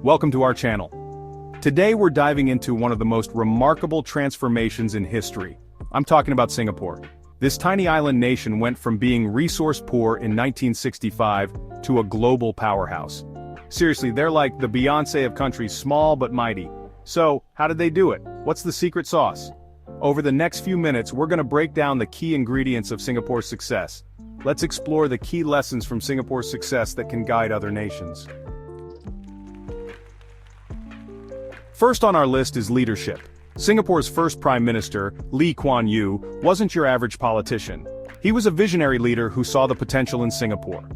Welcome to our channel. Today we're diving into one of the most remarkable transformations in history. I'm talking about Singapore. This tiny island nation went from being resource poor in 1965 to a global powerhouse. Seriously, they're like the Beyoncé of countries, small but mighty. So, how did they do it? What's the secret sauce? Over the next few minutes, we're going to break down the key ingredients of Singapore's success. Let's explore the key lessons from Singapore's success that can guide other nations. First on our list is leadership. Singapore's first Prime Minister, Lee Kuan Yew, wasn't your average politician. He was a visionary leader who saw the potential in Singapore.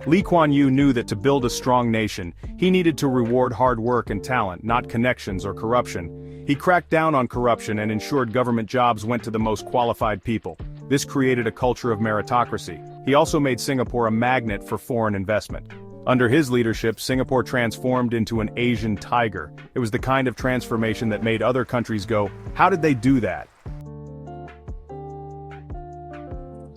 Lee Kuan Yew knew that to build a strong nation, he needed to reward hard work and talent, not connections or corruption. He cracked down on corruption and ensured government jobs went to the most qualified people. This created a culture of meritocracy. He also made Singapore a magnet for foreign investment. Under his leadership, Singapore transformed into an Asian tiger. It was the kind of transformation that made other countries go, how did they do that?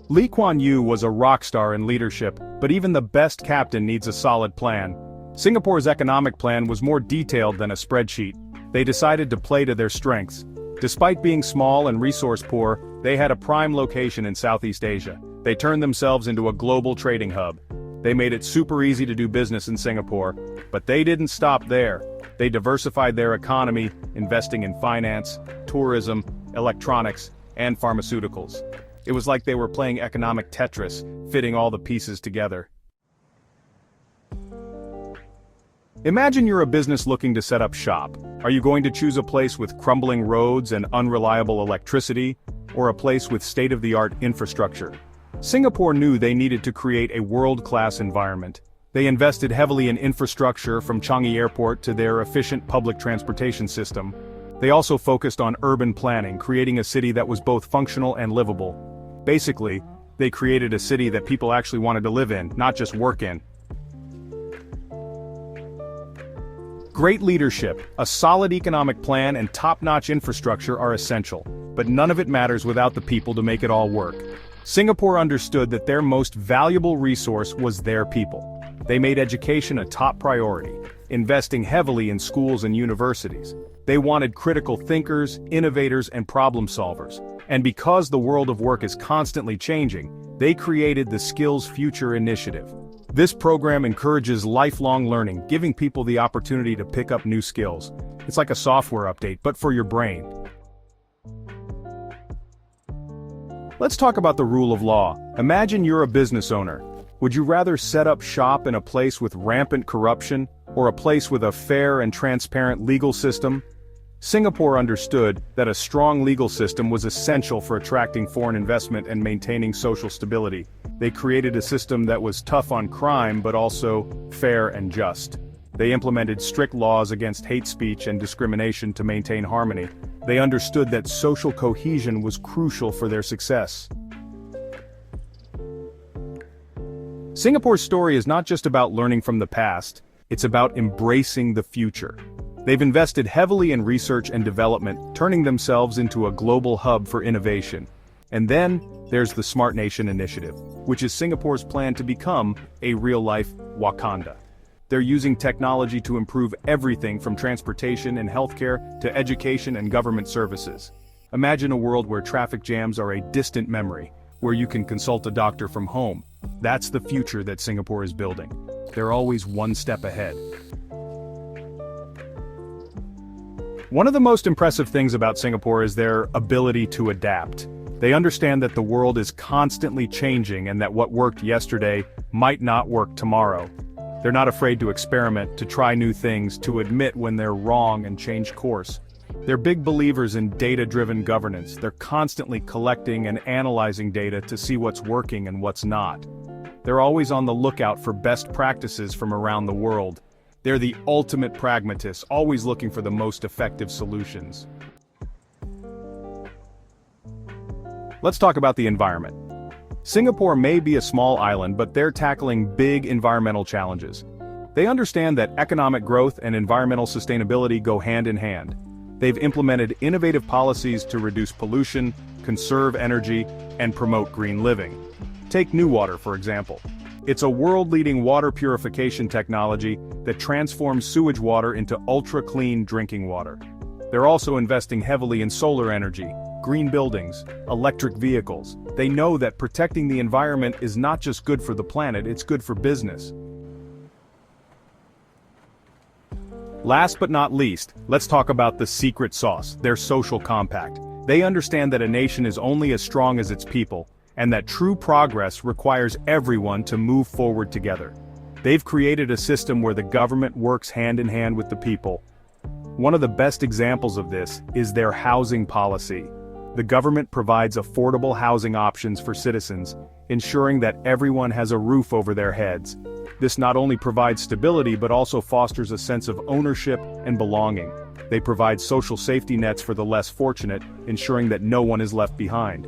Lee Kuan Yew was a rock star in leadership, but even the best captain needs a solid plan. Singapore's economic plan was more detailed than a spreadsheet. They decided to play to their strengths. Despite being small and resource poor, they had a prime location in Southeast Asia. They turned themselves into a global trading hub. They made it super easy to do business in Singapore, but they didn't stop there. They diversified their economy, investing in finance, tourism, electronics, and pharmaceuticals. It was like they were playing economic Tetris, fitting all the pieces together. Imagine you're a business looking to set up shop. Are you going to choose a place with crumbling roads and unreliable electricity, or a place with state-of-the-art infrastructure? Singapore knew they needed to create a world-class environment. They invested heavily in infrastructure from Changi Airport to their efficient public transportation system. They also focused on urban planning, creating a city that was both functional and livable. Basically, they created a city that people actually wanted to live in, not just work in. Great leadership, a solid economic plan, and top-notch infrastructure are essential, but none of it matters without the people to make it all work. Singapore understood that their most valuable resource was their people. They made education a top priority, investing heavily in schools and universities. They wanted critical thinkers, innovators, and problem solvers. And because the world of work is constantly changing, they created the Skills Future Initiative. This program encourages lifelong learning, giving people the opportunity to pick up new skills. It's like a software update, but for your brain. Let's talk about the rule of law. Imagine you're a business owner. Would you rather set up shop in a place with rampant corruption, or a place with a fair and transparent legal system? Singapore understood that a strong legal system was essential for attracting foreign investment and maintaining social stability. They created a system that was tough on crime but also fair and just. They implemented strict laws against hate speech and discrimination to maintain harmony. They understood that social cohesion was crucial for their success. Singapore's story is not just about learning from the past, it's about embracing the future. They've invested heavily in research and development, turning themselves into a global hub for innovation. And then, there's the Smart Nation Initiative, which is Singapore's plan to become a real-life Wakanda. They're using technology to improve everything from transportation and healthcare to education and government services. Imagine a world where traffic jams are a distant memory, where you can consult a doctor from home. That's the future that Singapore is building. They're always one step ahead. One of the most impressive things about Singapore is their ability to adapt. They understand that the world is constantly changing and that what worked yesterday might not work tomorrow. They're not afraid to experiment, to try new things, to admit when they're wrong and change course. They're big believers in data-driven governance. They're constantly collecting and analyzing data to see what's working and what's not. They're always on the lookout for best practices from around the world. They're the ultimate pragmatists, always looking for the most effective solutions. Let's talk about the environment. Singapore may be a small island, but they're tackling big environmental challenges. They understand that economic growth and environmental sustainability go hand in hand. They've implemented innovative policies to reduce pollution, conserve energy, and promote green living. Take Newater, for example. It's a world-leading water purification technology that transforms sewage water into ultra-clean drinking water. They're also investing heavily in solar energy, green buildings, electric vehicles. They know that protecting the environment is not just good for the planet, it's good for business. Last but not least, let's talk about the secret sauce, their social compact. They understand that a nation is only as strong as its people, and that true progress requires everyone to move forward together. They've created a system where the government works hand in hand with the people. One of the best examples of this is their housing policy. The government provides affordable housing options for citizens, ensuring that everyone has a roof over their heads. This not only provides stability but also fosters a sense of ownership and belonging. They provide social safety nets for the less fortunate, ensuring that no one is left behind.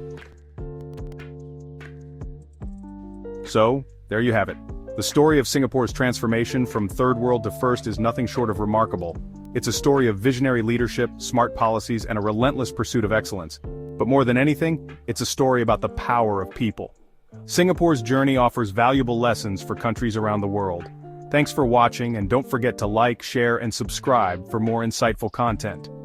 So, there you have it. The story of Singapore's transformation from third world to first is nothing short of remarkable. It's a story of visionary leadership, smart policies, and a relentless pursuit of excellence. But more than anything, it's a story about the power of people. Singapore's journey offers valuable lessons for countries around the world. Thanks for watching, and don't forget to like, share, and subscribe for more insightful content.